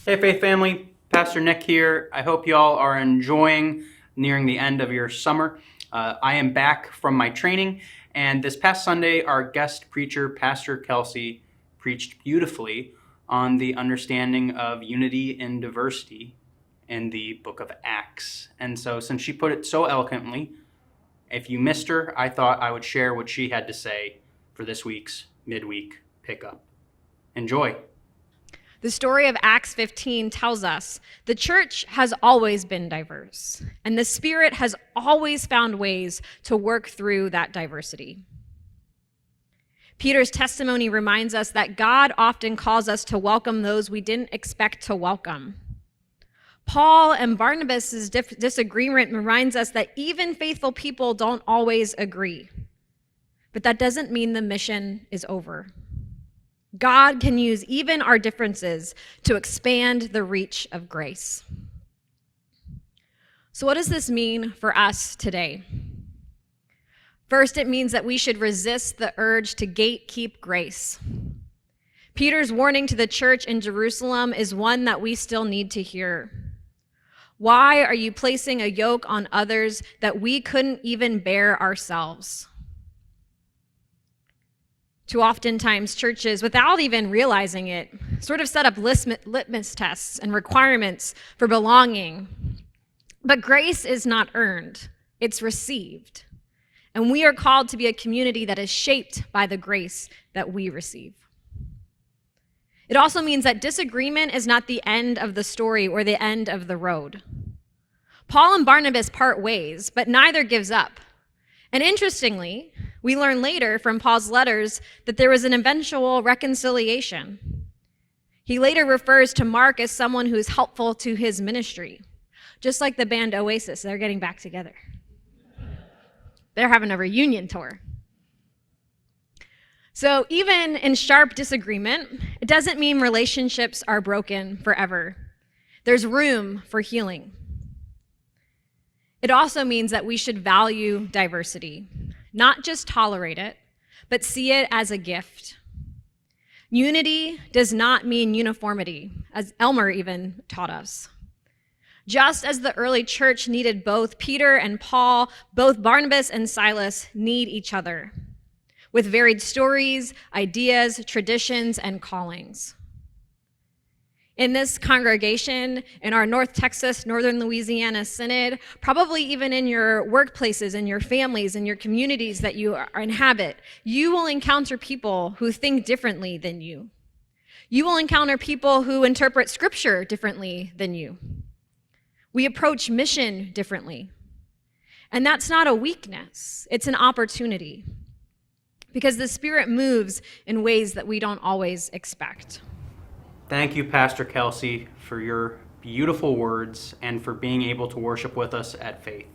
Hey Faith family, Pastor Nick here. I hope y'all are enjoying nearing the end of your summer. I am back from my training, and this past Sunday our guest preacher, Pastor Kelsey, preached beautifully on the understanding of unity in diversity in the book of Acts. And so since she put it so eloquently, if you missed her, I thought I would share what she had to say for this week's midweek pickup. Enjoy. The story of Acts 15 tells us the church has always been diverse, and the Spirit has always found ways to work through that diversity. Peter's testimony reminds us that God often calls us to welcome those we didn't expect to welcome. Paul and Barnabas' disagreement reminds us that even faithful people don't always agree, but that doesn't mean the mission is over. God can use even our differences to expand the reach of grace. So what does this mean for us today? First, it means that we should resist the urge to gatekeep grace. Peter's warning to the church in Jerusalem is one that we still need to hear. Why are you placing a yoke on others that we couldn't even bear ourselves? Too oftentimes, churches, without even realizing it, sort of set up litmus tests and requirements for belonging. But grace is not earned, it's received. And we are called to be a community that is shaped by the grace that we receive. It also means that disagreement is not the end of the story or the end of the road. Paul and Barnabas part ways, but neither gives up. And interestingly, we learn later from Paul's letters that there was an eventual reconciliation. He later refers to Mark as someone who is helpful to his ministry. Just like the band Oasis, they're getting back together. They're having a reunion tour. So even in sharp disagreement, it doesn't mean relationships are broken forever. There's room for healing. It also means that we should value diversity, not just tolerate it, but see it as a gift. Unity does not mean uniformity, as Elmer even taught us. Just as the early church needed both Peter and Paul, both Barnabas and Silas need each other, with varied stories, ideas, traditions, and callings. In this congregation, in our North Texas, Northern Louisiana Synod, probably even in your workplaces, in your families, in your communities that you inhabit, you will encounter people who think differently than you. You will encounter people who interpret scripture differently than you. We approach mission differently. And that's not a weakness, it's an opportunity. Because the Spirit moves in ways that we don't always expect. Thank you, Pastor Kelsey, for your beautiful words and for being able to worship with us at Faith.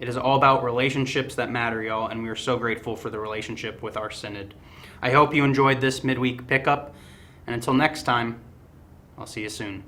It is all about relationships that matter, y'all, and we are so grateful for the relationship with our synod. I hope you enjoyed this midweek pickup, and until next time, I'll see you soon.